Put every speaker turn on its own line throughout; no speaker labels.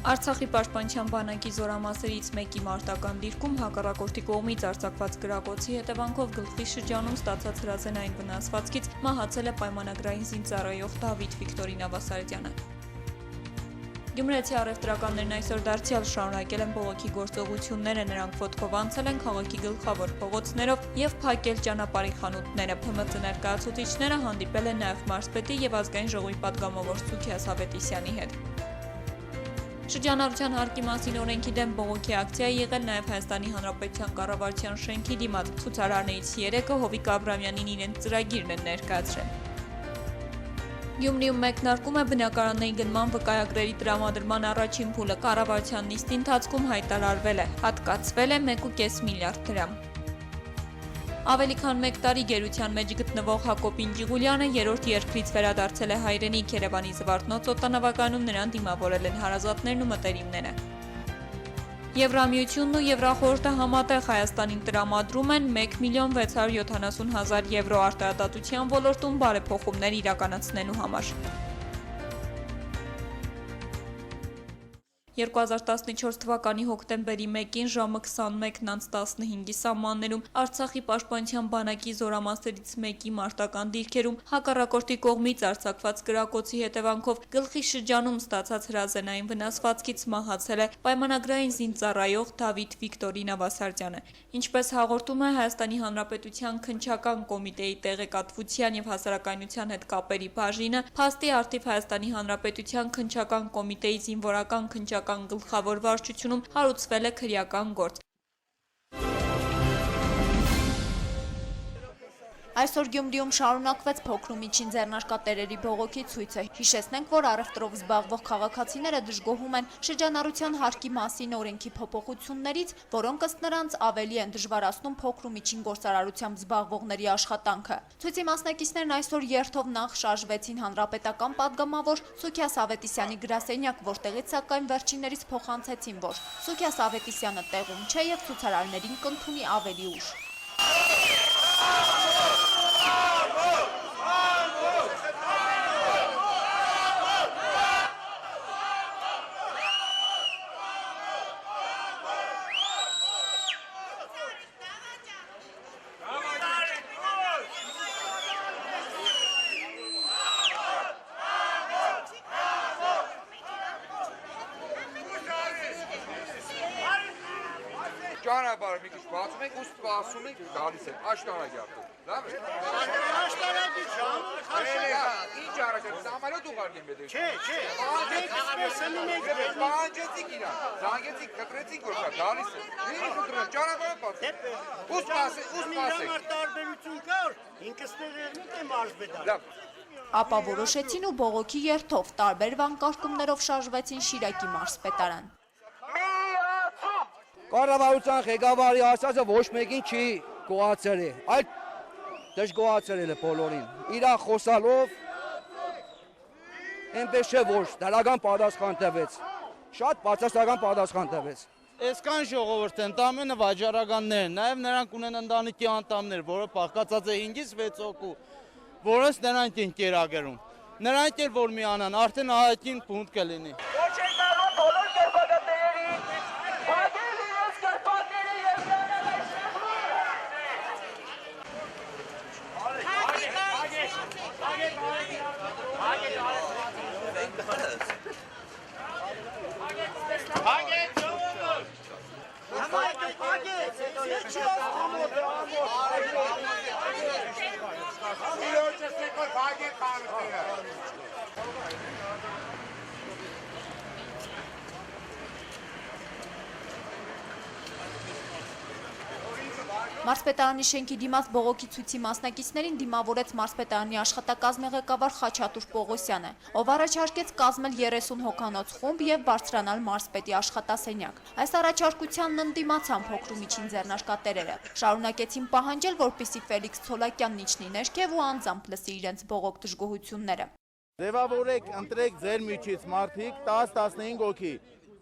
Արցախի պաշտպանության բանակի զորամասերից մեկի մարտական դիրքում հակառակորդի կողմից արձակված գրակոծի հետևանքով գլխի շրջանում ստացած հրազենային վնասվածքից մահացել է պայմանագրային զինծառայող Դավիթ Վիկտորին Ավասարդյանը։ Գյումրեցի առևտրականներն այսօր դարձյալ շարունակել են բողոքի գործողությունները, նրանք ոտքով անցել են քաղաքի գլխավոր փողոցներով եւ փակել ճանապարհի խանութները։ ՓՄԾ ներկայացուցիչները հանդիպել են նաեւ մարզպետի եւ ազգային ժողովի պատգամավոր Սուքիաս Ավետիսյանի հետ։ Շրջանառության հարկի մասին օրենքի դեմ բողոքի ակցիա եղել նաև Հայաստանի Հանրապետության կառավարության շենքի դիմաց։ Ցուցարարներից 3-ը Հովիկ Աբրամյանին իրենց ծրագիրն են ներկայացրել։ Գյումրիում մեկնարկում է բնակարանների գնման վկայագրերի տրամադրման առաջին փուլը։ Կառավարության նիստի ընթացքում հայտարարվել է, հատկացվել է 1.5 միլիարդ դրամ։ Ավելի քան 1 տարի գերության մեջ գտնվող Հակոբ Ինջիգուլյանը երրորդ երկրից վերադարձել է հայրենիք։ Երևանի Զվարթնոց օդանավականում նրան դիմավորել են հարազատներն ու մտերիմները։ Եվրամիությունն ու Եվրախորհուրդը համատեղ Հայաստանին տրամադրում են 1.670.000 եվրո արտահայտության ոլորտում բարեփոխումներ իրականացնելու համար։ 2014 թվականի հոկտեմբերի 1-ին ժամը 21:15-ի սահմաններում Արցախի պաշտպանության բանակի զորամասերից մեկի մարտական դիրքերում հակառակորդի կողմից արձակված գրակոծի հետևանքով գլխի շրջանում ստացած հրազենային վնասվածքից մահացել է պայմանագրային զինծառայող Դավիթ Վիկտորին Ավասարդյանը։ Ինչպես հաղորդում է Հայաստանի Հանրապետության քննչական կոմիտեի տեղեկատվության եւ հասարակայնության հետ կապերի բաժինը, փաստի առթիվ Հայաստանի Հանրապետության քննչական կոմիտեի զինվորական քննչական գլխավոր վարչությունում հարուցվել է քրեական գործ։ Այսօր Գյումրիում շարունակվեց փոքր ու միջին ձեռնարկատերերի բողոքի ցույցը։ Հիշեցնենք, որ առևտրով զբաղվող քաղաքացիները դժգոհում են շրջանառության հարկի մասին օրենքի փոփոխություններից, որոնք ըստ նրանց ավելի են դժվարացնում փոքր ու միջին գործարարությամբ զբաղվողների աշխատանքը։ Ցույցի մասնակիցներն այսօր երթով նախ շարժվեցին հանրապետական պատգամավոր Սուքիաս Ավետիսյանի գրասենյակ, որտեղից սակայն վերջիններից փոխանցեցին, որ Սուքիաս Ավետիսյանը տեղում չէ եւ ցուցարարներին կընդունի ավելի ուշ։
Ճանապարհը մի քիչ բացում ենք, ու սպասում ենք գալիս են աշտարակյատը։ Լավ է։ Աշտարակի ժամ։ Ինչ առաջարկը համարոտ ուղարկեմ պետք է։ Չէ։ Բանջեցիք իրան։ Զանգեցիք, կտրեցիք որ գալիս են։ Ինչ ուտրեմ, ճանապարհը բաց։ Ու սպասենք։
Միրամար տարբերություն կար, ինքստերերնիք է մարզպետալ։
Լավ։
Ապա որոշեցին ու բողոքի երթով տարբեր վանկարկումներով շարժվեցին Շիրակի մարզպետարան։
Կառավարության ղեկավարի ասածը ոչ մեկին չի գոհացել, այլ դժգոհացել է բոլորին։ Իրան խոսալով այնպես չէ որ դրական պատասխան տվեց։ Շատ բացասական պատասխան տվեց։
Այսքան ժողովուրդ են, տամենը վաճառականներ, նաև նրանք ունեն ընտանիքի անդամներ, որը բաղկացած է 5-ից 6 հոգու, որոնց նրանք են կերակրում։ Նրանք էլ որ միանան, արդեն ահագին բունտ կլինի։
Մարզպետարանի շենքի դիմաց բողոքի ցույցի մասնակիցներին դիմավորեց մարզպետարանի աշխատակազմի ղեկավար Խաչատուր Պողոսյանը, ով առաջարկեց կազմել 30 հոգանոց խումբ եւ բարձրանալ մարզպետի աշխատասենյակ։ Այս առաջարկությանն ընդդիմացան փոքր ու միջին ձեռնարկատերերը։ Շարունակեցին պահանջել, որպեսզի Ֆելիքս Ցոլակյանն իջնի ներքև ու անձամբ լսի իրենց բողոք դժգոհությունները։
Ձևավորեք, ընտրեք ձեր միջից մարդիկ 10-15 հոգի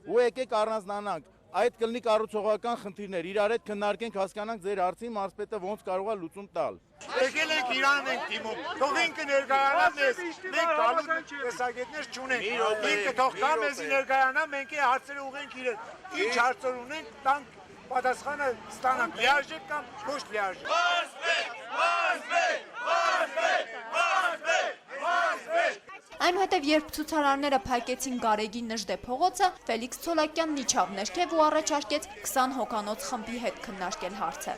ու եկեք առանձնանանք։ այդ կլինի կառուցողական խնդիրներ, իրար հետ քննարկենք, հասկանանք ձեր հարցին մարզպետը ոնց կարող է լուծում տալ։
Եկել ենք Իրան ենք դիմում, թող ինքը ներկայանա մեզ, մենք գալու տեսակետներ չունենք, ինքը թող գա մեզի ներկայանա, մենք է հարցերը ուղենք իրեն, ինչ հարցեր ունենք, տանք պատասխանը ստանանք, լիարժեք կամ ոչ լիարժեք։
Այնուհետև երբ ցուցարարները փակեցին Գարեգի Նժդե փողոցը, Ֆելիքս Ցոլակյանն իջավ ներքև ու առաջարկեց 20 հոգանոց խմբի հետ քննարկել հարցը։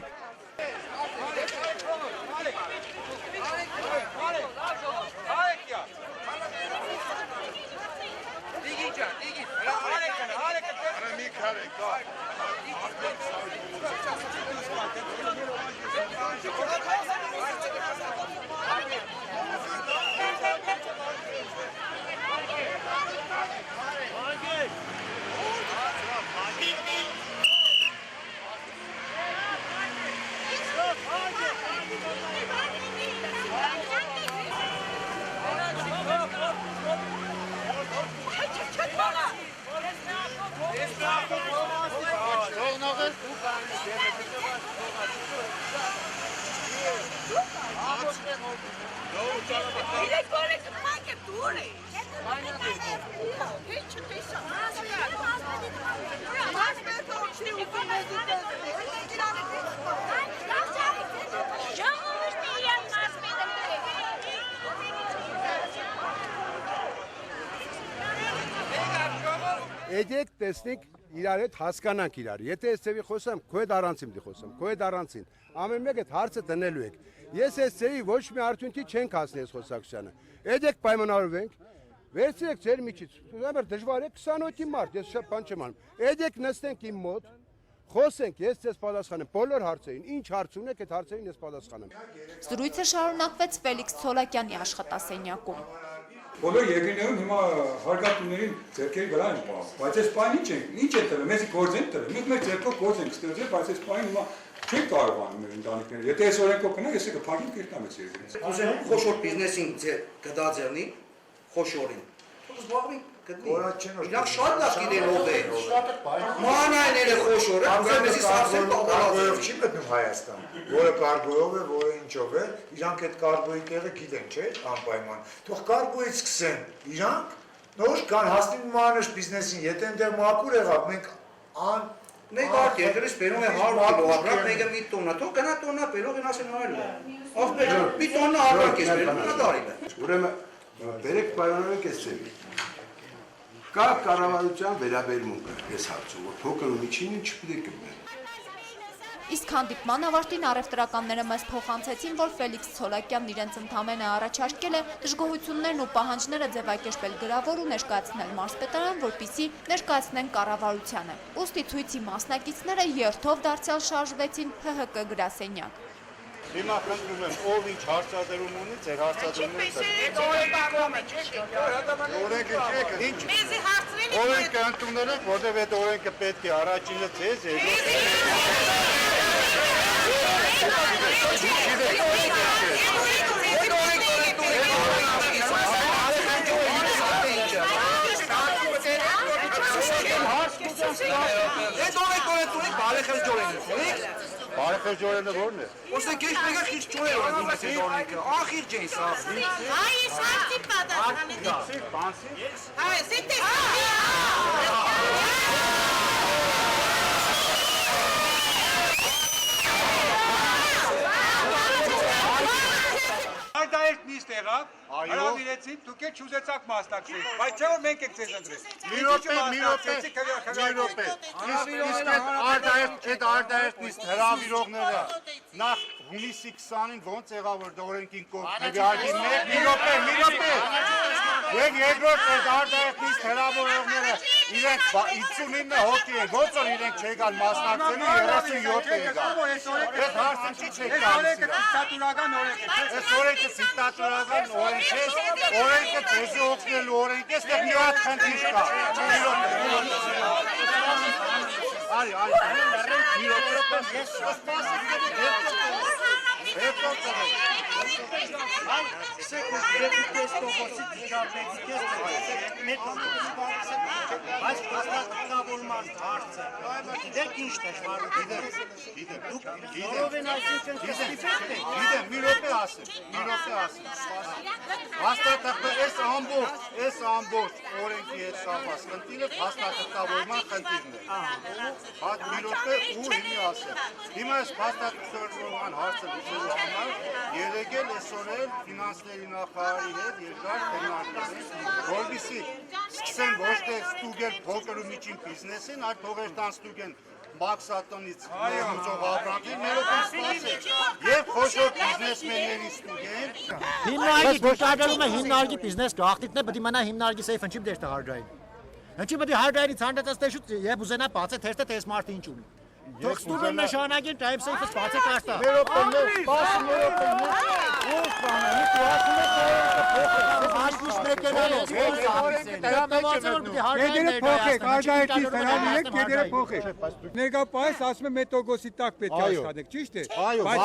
Եկեք տեսնենք իրար հետ հասկանանք իրար։ Եթե այս ծևի խոսամ, քո հետ առանցին դի խոսամ, քո հետ առանցին։ Ամեն մեկ այդ հարցը տնելու եք։ Ես այս ծևի ոչ մի արդյունքի չենք հասնի այս խոսակցությանը։ Եկեք պայմանավորվենք, վերցրեք ձեր միջից։ Ուրեմն դժվար է 28-ի մարտ, ես շատ բան չեմ անում։ Եկեք նստենք իմ մոտ, խոսենք, ես ձեզ պատասխանեմ բոլոր հարցերին, ինչ հարց ունեք, այդ հարցերին ես պատասխանեմ։
Զրույցը շարունակվեց Ֆելիքս Ցոլակյանի աշխատասենյակում։
Բոլոր երկրներում հիմա հարգատուներին ձեռքերի վրա են պահում, բայց այս պահին ինչ է տվել, մեզ գործ են տվել, մենք մեր ձեռքով գործ ենք ստեղծել, բայց այս պահին հիմա չենք կարողանում մեր ընտանիքները, եթե այս օրենքով կնանք, ես կփակենք կերտամ այս երկրից։
Ուզում խոշոր բիզնեսին գտա ձեռնի, խոշորին, թող զբաղվի Իրանք շատ լավ գիտեն ով է, մանայները խոշորը, մեզի սարսեն
Կարգոյով չի մտնում Հայաստան, որը կարգոյով է, որը ինչով է, իրանք այդ կարգոյի տեղը գիտեն, չէ, անպայման, թող կարգոյից սկսեն, իրանք նոր կան հասնին մանուշ բիզնեսին, եթե ընդեղ մակուր եղավ,
մենք արդ երկրից բերում է 100 կիլոգրամ, մեկը մի տոննա, թող գնա տոննա բերողին ասեն այլ է, աղբեր, մի տոննա արդակ ես բերում, նա դարիվ է։
Ուրեմն բերեք պայմանավորեք այս ծևի։ Կա կառավարության վերաբերմունքը այս հարցում, որ փոքր ու միջինին չպետք է կմնեն։
Իսկ հանդիպման ավարտին առևտրականները մեզ փոխանցեցին, որ Ֆելիքս Ցոլակյանն իրենց ընդամենը առաջարկել է դժգոհություններն ու պահանջները ձևակերպել գրավոր ու ներկայացնել մարզպետարան, որպեսզի ներկայացնեն կառավարությանը։ Ուստի ցույցի մասնակիցները երթով դարձյալ շարժվեցին ՀՀԿ գրասենյակ։
Հիմա խնդրում եմ, ով ինչ հարցադրում ունի, ձեր հարցադրումները օրենքը ընդունել եք, որտեղ այդ օրենքը պետք է առաջինը ձեզ Բարեխեժորենը որն է։
Ոստեք ես մեկը խիչ ճոյեր օրենքին ես այդ օրենքը, ախիր ջեն սա։
Հայ ես հարցի պատասխանեցի։ Հայ, սիտե։
Արդայերտ նիստ եղավ, հրավիրեցին, դուք եք չուզեցաք մասնակցել, բայց չէ որ մենք եք ձեզ ընտրել։
Մի րոպե, այդ արդայերտ նիստ հրավիրողները նախ հունիսի 20-ին ոնց եղավ որ օրենքին կողմնակի մի րոպե, եւ երկրորդ այդ արդայերտ նիստ հրավիրողները իրենք 59 հոգի են, ոնց որ իրենք չեկան մասնակցելու 37 եկան։ Այդ հարցը չի չեք տալիս։ Այս օրենքը դիկտատորական օրենք է, օրենքը ձեզի օգնելու օրենք է, այստեղ մի հատ խնդիր կա։ Արի,
Բայց փաստարկավորման հարցը դեք ինչ դժվարություն
Գիտեմ, մի րոպե ասեմ, հաստատակը այս ամբողջ օրենքի հետ կապված խնդիրը փաստարկավորման խնդիրն է։ Մի րոպե ու հիմի ասեմ։ Հիմա այս փաստարկավորման հարցը լուծելու համար եղել այսօր էլ ֆինանսների նախարարի հետ երկար քննարկումներ, որովհետեւ սկսեն ոչ թե ստուգել փոքր ու միջին բիզնեսին, այլ թողեր տան ստուգեն մաքսատոնից ներմուծող ապրանքին, ներողություն սպասել եւ խոշոր բիզնեսմենների ստուգեն։
Հիմնարկի դաշտարում է հիմնարկի բիզնես գաղտնիքն է, պետք է մնա հիմնարկի սեյֆ ընչի դեր տա հարդային։ Ընչի պետք է հարդայինի ցանդած տեսուց եւ ուզենա բացե թեստը տես մարդը ինչ ունի։ Դուք ստուգում նշանակեն time safe-ը բացե կարտա։
Ներկայիս ասում եմ մետոգոսի տակ պետք է աշխատենք, ճիշտ է։ Բայց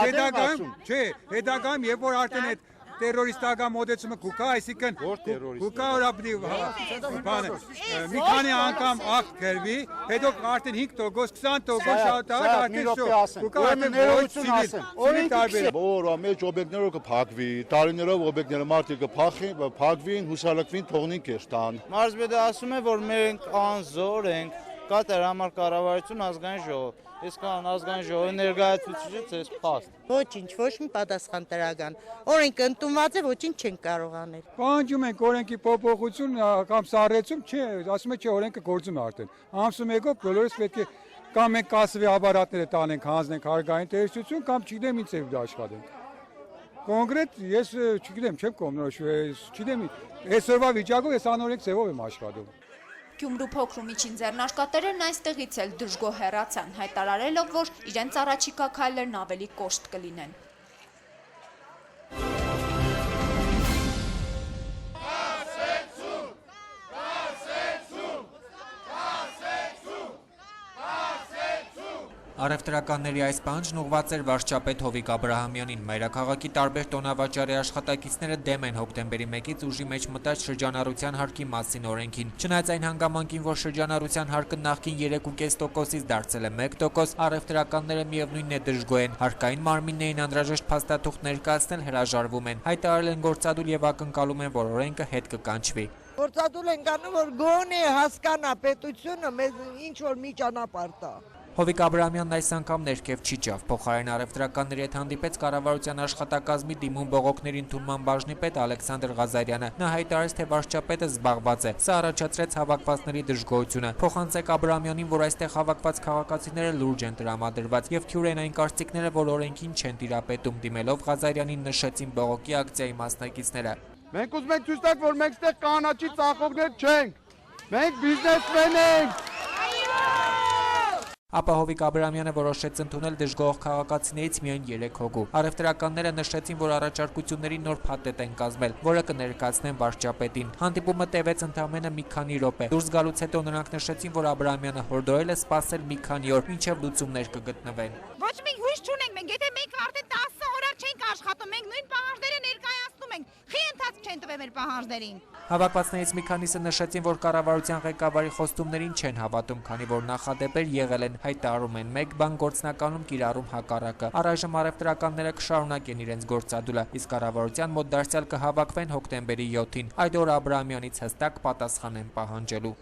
հետագայում երբ որ արդեն այդ terroristական մոդեցումը կուկա, այսինքն կուկա օրապդի մի քանի անգամ ակտ գրվի, հետո արդեն 5%, 20% շատար արդեն շո, կուկա արդեն ոչ սիվիլ տարբեր։
Որ ամեջ օբյեկտներով կփակվի, տարիներով օբյեկտները մարդիկ կփակվին, հուսալքվին, թողնին կես տան։
Մարզպետը ասում է, որ մենք անզոր ենք, կա դրամար կառավարություն ազգային ժողով։ Իսկան ազգային ժողովի ներկայացուցիչից էս փաստ։
Ոչինչ, ոչ մի պատասխան տրական։ Օրենքը ընդունված է, ոչինչ չեն կարող անել։
Պահանջում ենք օրենքի փոփոխություն կամ սառեցում, չէ, ասում է չէ, օրենքը գործում է արդեն։ Ամսում եկող բոլորս պետք է կամ մենք կասվի ապարատները տանենք, հանձնենք հարկային տեսություն, կամ չգիտեմ ինչ ծեւ աշխատենք։ Կոնկրետ ես չգիտեմ, չեմ կողմնորոշում, չգիտեմ, այսօրվա վիճակով ես անօրենք ծևով եմ աշխատում։
Գյումրու փոքր ու միջին ձեռնարկատերերն այստեղից էլ դժգոհ հեռացան, հայտարարելով, որ իրենց առաջիկա քայլերն ավելի կոշտ կլինեն։
Առևտրականների այս պահանջն ուղղված էր վարչապետ Հովիկ Աբրահամյանին։ Մայրաքաղաքի տարբեր տոնավաճառի աշխատակիցները դեմ են հոկտեմբերի 1-ից ուժի մեջ մտած շրջանառության հարկի մասին օրենքին։ Չնայած այն հանգամանքին, որ շրջանառության հարկը նախկին 3.5%-ից դարձել է 1%, առևտրականները միևնույնն է դժգոհ են։ Հարկային մարմիններին անհրաժեշտ փաստաթուղթ ներկայացնել հրաժարվում են։ Հայտարարել են գործադուլ եւ ակնկալում են, որ օրենքը հետ կկանչվի։
Գործադուլ են կանում, որ գոնե հասկանա պետությունը մեզ ինչ որ մի ճանապարհ տա։
Հովիկ Աբրահամյանն այս անգամ ներքև չի ճավ, փոխարեն առևտրականների հետ հանդիպեց կառավարության աշխատակազմի դիմում բողոքների ընդունման բաժնի պետ Ալեքսանդր Ղազարյանը։ Նա հայտարարեց, թե վարչապետը զբաղված է։ Սա առաջացրեց հավաքվածների դժգոհությունը։ Փոխանցեք Աբրահամյանին, որ այստեղ հավաքված քաղաքացիները լուրջ են տրամադրված եւ քյուր են այն կարծիքները, որ օրենքին չեն տիրապետում, դիմելով Ղազարյանին նշեցին բողոքի ակցիայի մասնակիցները։
Մենք ուզում ենք ցույց տալ, որ մենք ստեղ կանաչի ծախողներ չենք։ Մենք բիզնեսմեն ենք։
Ապա Հովիկ Աբրահամյանը որոշեց ընդունել դժգոհ քաղաքացիներից միայն 3 հոգու։ Առևտրականները նշեցին, որ առաջարկությունների նոր փաթեթ են կազմել, որը կներկայացնեն վարչապետին։ Հանդիպումը տևեց ընդամենը մի քանի րոպե։ Դուրս գալուց հետո նրանք նշեցին, որ Աբրահամյանը հորդորել է սպասել մի քանի օր, մինչև լուծումներ կգտնվեն։
Ոչ մենք հույս չունենք, մենք եթե մենք արդեն 10 օր չենք աշխատում, մենք նույն պահանջները ներկայացնում ենք։ Խի ընթացք չեն տվել մեր պահանջներին։
Հավաքվածներից մի քանիսը նշեցին, որ կառավարության ղեկավարի խոստումներին չեն հավատում, քանի որ նախադեպեր եղել են, հայտարարում են մեկ բան, գործնականում կիրառում հակառակը։ Առայժմ առևտրականները կշարունակեն իրենց գործադուլը, իսկ կառավարության մոտ դարձյալ կհավաքվեն հոկտեմբերի 7-ին։ Այդ օրը Աբրահամյանից հստակ պատասխան են պահանջելու։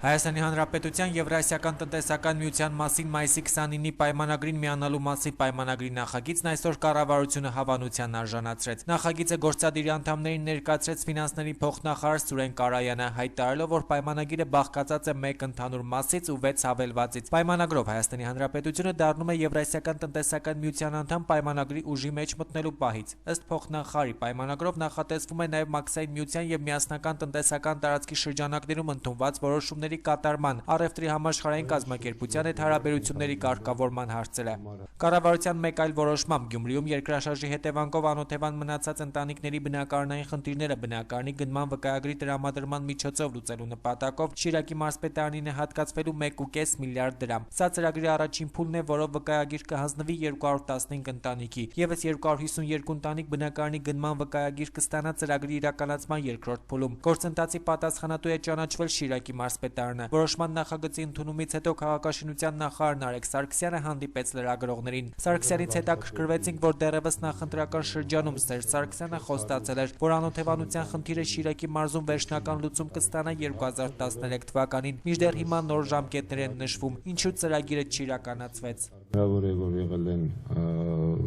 Հայաստանի Հանրապետության Եվրասիական տնտեսական միության մասին մայիսի 29-ի պայմանագրին միանալու մասին պայմանագրի նախագիծն այսօր կառավարությունը հավանության արժանացրեց։ Նախագիծը գործադիրի անդամներին ներկայացրեց ֆինանսների փոխնախարար Սուրեն Կարայանը, հայտարարելով, որ պայմանագիրը բաղկացած է 1 ընդհանուր մասից ու 6 հավելվածից։ Պայմանագրով Հայաստանի Հանրապետությունը դառնում է Եվրասիական տնտեսական միության անդամ պայմանագրի ուժի մեջ մտնելու պահից։ Ըստ փոխնախարարի պայմանագրով նախատեսվում է նաև Մաքսային միության եւ միասնական տնտեսական տարածքի շրջանակներում ընդունված որոշումների գործողությունների կատարման, առևտրի համաշխարհային կազմակերպության հետ հարաբերությունների կարգավորման հարցերը։ Կառավարության մեկ այլ որոշմամբ Գյումրիում երկրաշարժի հետևանքով անօթևան մնացած ընտանիքների բնակարանային խնդիրները բնակարանի գնման վկայագրի տրամադրման միջոցով լուծելու նպատակով Շիրակի մարզպետարանին է հատկացվելու 1.5 միլիարդ դրամ։ Սա ծրագրի առաջին փուլն է, որով վկայագիր կհանձնվի 215 ընտանիքի։ Եվս 252 ընտանիք բնակարանի գնման վկայագիր կստանա ծրագրի իրականացման երկրորդ փուլում։ Գործընթացի պատասխանատու է ճանաչվել Շիրակի մարզպետարանը։ Որոշման նախագծի ընդունումից հետո քաղաքաշինության նախարար Նարեկ Սարգսյանը հանդիպեց լրագրողներին։ Սարգսյանից հետաքրքրվեցինք, որ դեռևս նախընտրական շրջանում Սերժ Սարգսյանը խոստացել էր, որ անօթևանության խնդիրը Շիրակի մարզում վերջնական լուծում կստանա 2013 թվականին, մինչդեռ հիմա նոր ժամկետներ են նշվում, ինչու ծրագիրը չիրականացվեց։
Հնարավոր է, որ եղել են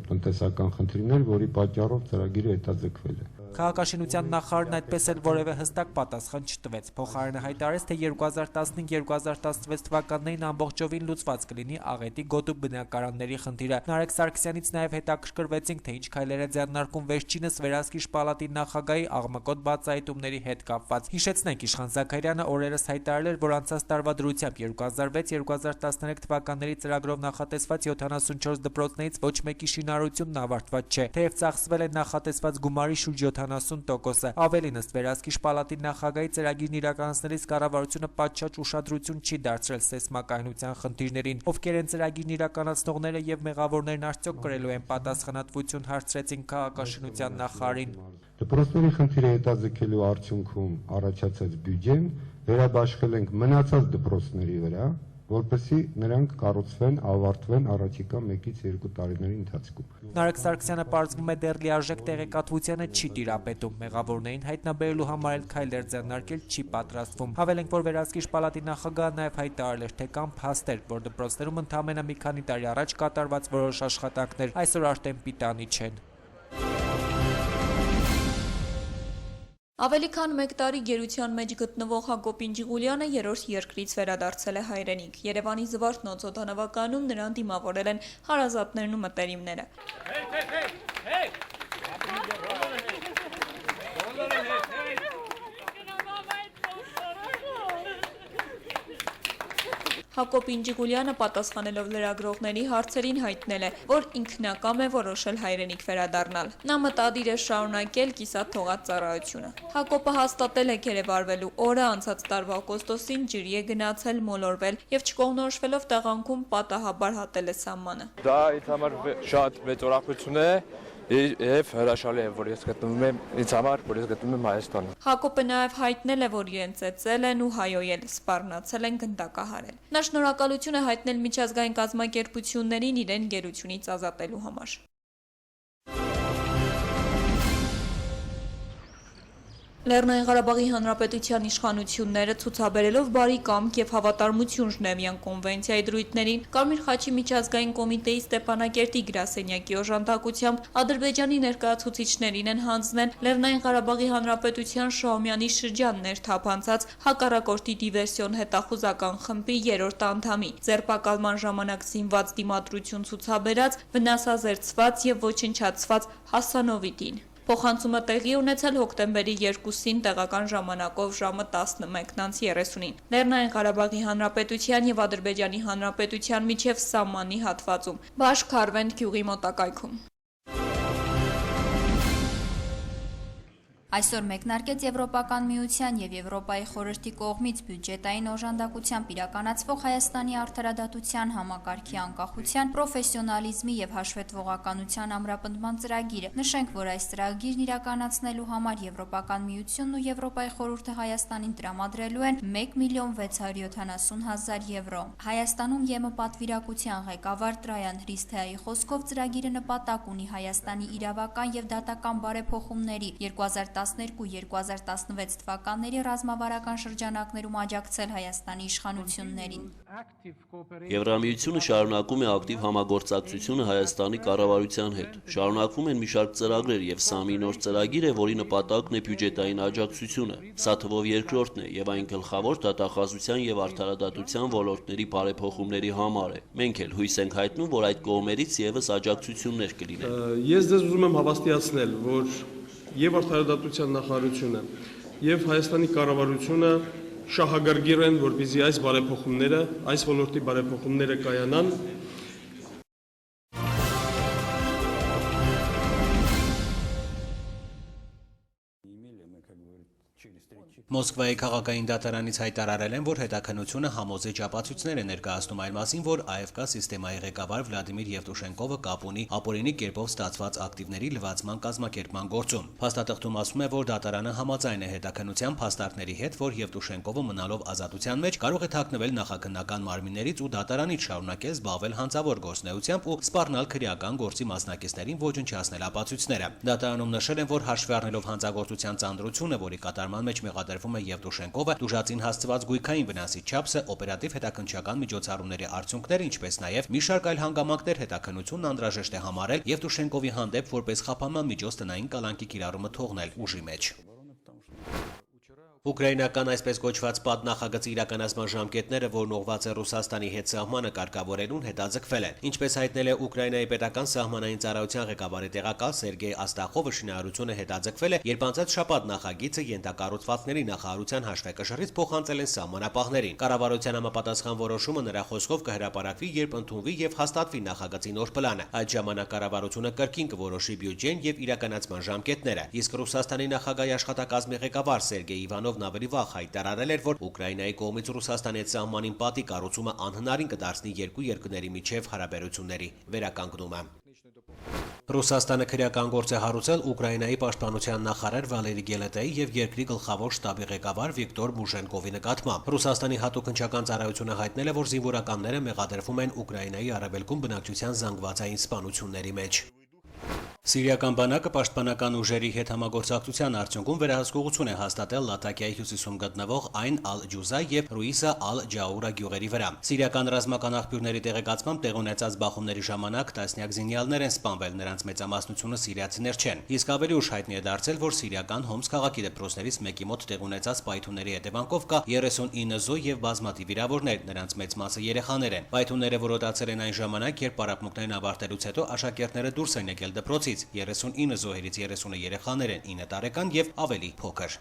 տնտեսական խնդիրներ, որի պատճառով ծրագիրը հետաձգվել է։
Քաղաքաշինության նախարարն այդպես էլ որևէ հստակ պատասխան չտվեց։ Փոխարենը հայտարարեց, թե 2015-2016 թվականներին ամբողջովին լուծված կլինի աղետի գոտու բնակարանների խնդիրը։ Նարեկ Սարգսյանից նաև հետաքրքրվեցինք, թե ինչ քայլեր է ձեռնարկում վերջինս Վերահսկիչ պալատի նախագահի աղմկոտ բացահայտումների հետ կապված։ Հիշեցնենք, Իշխան Զաքարյանը օրերս հայտարարել էր, որ անցած տարվա դրությամբ 2006-2013 թվականների ծրագրով նախատեսված 74 դպրոցներից ոչ մեկի շինարարությունն ավարտված չէ, թեև ծախսվել է նախատեսված գումարի շուրջ 70%-ը։ Ավելին, ըստ Վերահսկիչ պալատի նախագահի, ծրագիրն իրականացնելիս կառավարությունը պատշաճ ուշադրություն չի դարձրել սեյսմակայունության խնդիրներին։ Ովքեր են ծրագիրն իրականացնողները եւ մեղավորներն արդյոք կրելու են պատասխանատվություն, հարցրեցին քաղաքաշինության նախարարին։
Դպրոցների խնդիրը հետաձգելու արդյունքում առաջացած բյուջեն վերաբաշխել ենք մնացած դպրոցների վրա, որպեսզի նրանք կառուցվեն, ավարտվեն առաջիկա 1-ից 2 տարիների ընթացքում։
Նարեկ Սարգսյանը պարզվում է դեռ լիարժեք տեղեկատվությանը չի տիրապետում, մեղավորներին հայտնաբերելու համար էլ քայլեր ձեռնարկել չի պատրաստվում։ Հավելենք, որ Վերահսկիչ պալատի նախագահը նաև հայտարարել էր, թե կան փաստեր, որ դպրոցներում ընդամենը մի քանի տարի առաջ կատարված որոշ աշխատանքներ այսօր արդեն պիտանի չեն։
Ավելի քան 1 տարի գերության մեջ գտնվող Հակոբ Ինջիղուլյանը երրորդ երկրից վերադարձել է հայրենիք։ Երևանի Զվարթնոց օդանավակայանում նրան դիմավորել են հարազատներն ու մտերիմները։ Հակոբ Ինջիղուլյանը պատասխանելով լրագրողների հարցերին հայտնել է, որ ինքնակամ է որոշել հայրենիք վերադառնալ։ Նա մտադիր է շարունակել կիսատ թողած ծառայությունը։ Հակոբը հաստատել է գերեվարվելու օրը անցած տարվա օգոստոսին ջրի է գնացել, մոլորվել եւ չկողնորոշվելով տեղանքում պատահաբար հատել է սահմանը։
Դա ինձ համար շատ մեծ ուրախություն է։ Եվ հրաշալի է, որ ես գտնվում եմ ինձ համար, որ ես գտնվում եմ Հայաստանում։
Հակոբը նաև հայտնել է, որ իրեն ծեծել են ու հայոյել, սպառնացել են, գնդակահարել։ Նա շնորհակալություն է հայտնել միջազգային կազմակերպություններին իրեն գերությունից ազատելու համար։ Լեռնային Ղարաբաղի Հանրապետության իշխանությունները ցուցաբերելով բարի կամք եւ հավատարմություն Ժնևյան կոնվենցիայի դրույթներին Կարմիր խաչի միջազգային կոմիտեի Ստեփանակերտի գրասենյակի օժանդակությամբ Ադրբեջանի ներկայացուցիչներին են հանձնել Լեռնային Ղարաբաղի Հանրապետության Շահումյանի շրջան ներթափանցած հակառակորդի դիվերսիոն հետախուզական խմբի 3-րդ անդամի ձերբակալման ժամանակ զինված դիմադրություն ցուցաբերած, վնասազերծված եւ ոչնչացված Հասանովիտին։ Փոխանցումը տեղի ունեցել հոկտեմբերի 2-ին տեղական ժամանակով ժամը 11:30-ին Լեռնային Ղարաբաղի Հանրապետության եւ Ադրբեջանի Հանրապետության միջև սահմանի հատվածում Բաշ Քարվենդ գյուղի մոտակայքում։
Այսօր մեկնարկեց Եվրոպական միության եւ Եվրոպայի խորհրդի կողմից բյուջետային օժանդակությամբ իրականացվող Հայաստանի արդարադատության համակարգի անկախության, պրոֆեսիոնալիզմի եւ հաշվետվողականության ամրապնդման ծրագիրը։ Նշենք, որ այս ծրագիրն իրականացնելու համար Եվրոպական միությունն ու Եվրոպայի խորհուրդը Հայաստանին տրամադրելու են 1.670.000 եվրո։ Հայաստանում ԵՄ պատվիրակության ղեկավար Տրայան Հրիսթեայի խոսքով ծրագիրը նպատակ ունի Հայաստանի իրավական եւ դատական բարեփոխումների 2012-2016 թվականների ռազմավարական շրջանակներում աջակցել Հայաստանի իշխանություններին։
Եվրամիությունը շարունակում է ակտիվ համագործակցությունը Հայաստանի կառավարության հետ։ Շարունակվում են մի շարք ծրագրեր եւ սա մի նոր ծրագիր է, որի նպատակն է բյուջետային աջակցությունը։ Սա թվով երկրորդն է եւ այն գլխավոր դատախազության եւ արդարադատության ոլորտների բարեփոխումների համար է։ Մենք էլ հույս ենք հայտնում, որ այդ կողմերից եւս աջակցություններ կլինեն։
Ես ձեզ ուզում եմ հավաստիացնել, որ եւ արդարադատության նախարարությունը եւ Հայաստանի կառավարությունը շահագրգիռ են, որպեսզի այս բարեփոխումները, այս ոլորտի բարեփոխումները կայանան։
Մոսկվայի քաղաքային դատարանից հայտարարել են, որ հետաքննությունը համոզիչ ապացույցներ է ներկայացնում այն մասին, որ AFK սիստեմայի ղեկավար Վլադիմիր Եվտուշենկովը կապ ունի ապօրինի կերպով ստացված ակտիվների լվացման կազմակերպման գործում։ Փաստաթղթում ասվում է, որ դատարանը համաձայն է հետաքննության փաստարկների հետ, որ Եվտուշենկովը մնալով ազատության մեջ կարող է թաքնվել նախաքննական մարմիններից ու դատարանից շարունակել զբաղվել հանցավոր գործունեությամբ ու սպառնալ քրեական գործի մասնակիցներին ոչնչացնել ապացույցները։ Դատարանում նշել են, որ հաշվի առնելով հանցագործության ծանրությունը, որի կատարման մեջ մեղադրվում է Եվտուշենկովը, տուժածին հասցված գույքային վնասի չափսը, օպերատիվ հետաքննչական միջոցառումների արդյունքները, ինչպես նաև մի շարք այլ հանգամանքներ հետաքննությունն անհրաժեշտ է համարել Եվտուշենկովի հանդեպ որպես խափանման միջոց տնային կալանքի կիրառումը թողնել ուժի մեջ։ Ուկրաինական այսպես կոչված պատնախագծի իրականացման ժամկետները, որն ուղղված է Ռուսաստանի հետ սահմանը կարգավորելուն, հետաձգվել են։ Ինչպես հայտնել է Ուկրաինայի պետական սահմանային ծառայության ղեկավարի տեղակալ Սերգեյ Աստախովը, շինարարությունը հետաձգվել է, երբ անցած շաբաթ նախագիծը ենթակառուցվածքների նախարարության հաշվեկշռից փոխանցել են սահմանապահներին։ Կառավարության համապատասխան որոշումը նրա խոսքով կհրապարակվի, երբ ընդունվի եւ հաստատվի նախագծի նոր պլանը։ Այդ ժամանակ կառավարությունը կրկին կորոշի բյուջեն եւ իրականացման ժամկետները։ Իսկ Ռուսաստանի նախագահի աշխատակազմի ղեկավար Սերգեյ Իվանովն ավելի վաղ հայտարարել էր, որ Ուկրաինայի կողմից Ռուսաստանի հետ սահմանին պատի կառուցումը անհնարին կդարձնի երկու երկրների միջև հարաբերությունների վերականգնումը։ Ռուսաստանը քրեական գործ է հարուցել Ուկրաինայի պաշտպանության նախարար Վալերի Գելետեի եւ երկրի գլխավոր շտաբի ղեկավար Վիկտոր Մուշենկովի նկատմամբ։ Ռուսաստանի հատուկ հնչական ծառայությունը հայտնել է, որ զինվորականները մեղադրվում են Ուկրաինայի արևելքում բնակչության զանգվածային սպանությունների մեջ։ Սիրիական բանակը պաշտպանական ուժերի հետ համագործակցության արդյունքում վերահսկողություն է հաստատել Լատակիայի հյուսիսում գտնվող Այն Ալ-Ջուզա եւ Ռուիսա Ալ-Ջաուրա գյուղերի վրա։ Սիրիական ռազմական աղբյուրների տեղեկացմամբ տեղ ունեցած բախումների ժամանակ տասնյակ զինյալներ են սպանվել, նրանց մեծամասնությունը սիրիացիներ չեն։ Իսկ ավելի ուշ հայտնի է դարձել, որ սիրիական Հոմս քաղաքի դպրոցներից մեկի մոտ տեղ ունեցած պայթունների հետևանքով կա 39 զոհ եւ բազմաթիվ վիրավորներ, նրանց մեծ մասը երեխաներ են։ Պայթունները որոտացել են այն ժամանակ, երբ պարապմունքներն ավարտելուց հետո աշակերտները դուրս են եկել դպրոցից։ 39 զոհերից 30-ը երեխաներ են, 9 տարեկան եւ ավելի փոքր։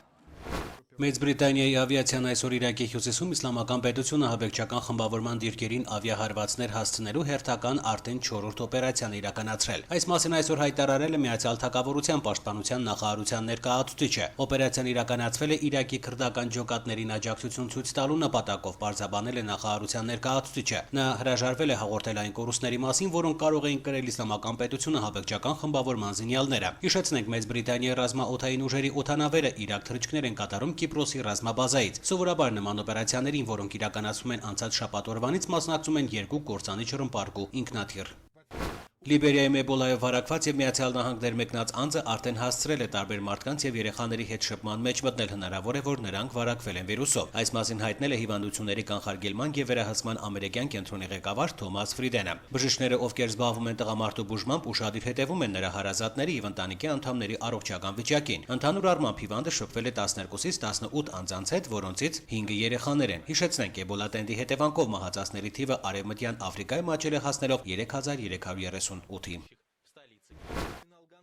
Մեծ Բրիտանիայի ավիացիան այսօր Իրաքի հյուսիսում իսլամական պետությունը հաբեկչական խմբավորման դիրքերին ավիահարվածներ հասցնելու հերթական արդեն 4-րդ օպերացիան իրականացրել։ Այս մասին այսօր հայտարարել է Միացյալ Թագավորության պաշտպանության նախարարության ներկայացուցիչը։ Օպերացիան իրականացվել է Իրաքի քրդական ջոկատներին աջակցություն ցույց տալու նպատակով, պարզաբանել է նախարարության ներկայացուցիչը։ Նա հրաժարվել է հաղորդել այն կորուստների մասին, որոնք կարող էին կրել իսլամական պետությունը հաբեկչական խմբավորման զինյալները։ Հիշեցնենք, Մեծ Բրիտանիայի ռազմաօդային ուժերի օդանավերը Իրաք թռիչքներ են կատարում Կիպրոսի ռազմաբազայից։ Սովորաբար նման օպերացիաներին, որոնք իրականացվում են անցած շաբաթ օրվանից, մասնակցում են երկու կործանիչ ռմբարկու ինքնաթիռ։ Լիբերիայում էբոլայով վարակված եւ Միացյալ Նահանգներ մեկնած անձը արդեն հասցրել է տարբեր մարդկանց եւ երեխաների հետ շփման մեջ մտնել, հնարավոր է, որ նրանք վարակվել են վիրուսով։ Այս մասին հայտնել է հիվանդությունների կանխարգելման եւ վերահսկման ամերիկյան կենտրոնի ղեկավար Թոմաս Ֆրիդենը։ Բժիշկները, ովքեր զբաղվում են տղամարդու բուժմամբ, ուշադիր հետևում են նրա հարազատների եւ ընտանիքի անդամների առողջական վիճակին։ Ընդհանուր առմամբ հիվանդը շփվել է 12-ից 18 անձանց հետ, որոնցից 5-ը երեխաներ են։ Հիշեցնենք, էբոլա տենդի հետևանքով մահացածների թիվը Արևմտյան Աֆրիկայում աճել է հասնելով 3338-ի։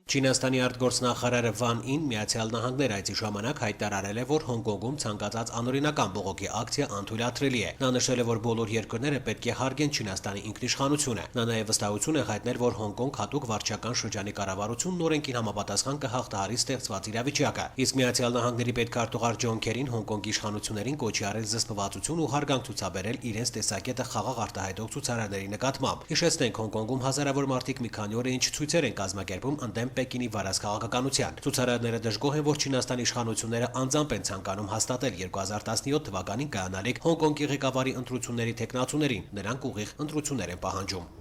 Չինաստանի արտգործնախարարը Վան Ին Միացյալ Նահանգներ այցի ժամանակ հայտարարել է, որ Հոնկոնգում ցանկացած անօրինական բողոքի ակցիա անթույլատրելի է։ Նա նշել է, որ բոլոր երկրները պետք է հարգեն Չինաստանի ինքնիշխանությունը։ Նա նաև վստահություն է հայտնել, որ Հոնկոնգ հատուկ վարչական շրջանի կառավարությունն օրենքին համապատասխան կհաղթահարի ստեղծված իրավիճակը։ Իսկ Միացյալ Նահանգների պետքարտուղար Ջոն Քերին Հոնկոնգի իշխանություններին կոչի արել զսպվածություն ու հարգանք ցուցաբերել իրենց տեսակետը խաղաղ արտահայտող ցուցարարների նկատմամբ։ Հիշեցնենք, Հոնկոնգում հազարավոր մարդիկ մի քանի օր ինչ ցույցեր են կազմակերպում ընդդեմ Պեկինի վարած քաղաքականության։ Ցուցարարները դժգոհ են, որ Չինաստանի իշխանությունները անձամբ են ցանկանում հաստատել 2017 թվականին կայանալիք Հոնկոնգի ղեկավարի ընտրությունների թեկնածուներին, նրանք ուղիղ ընտրություններ են պահանջում։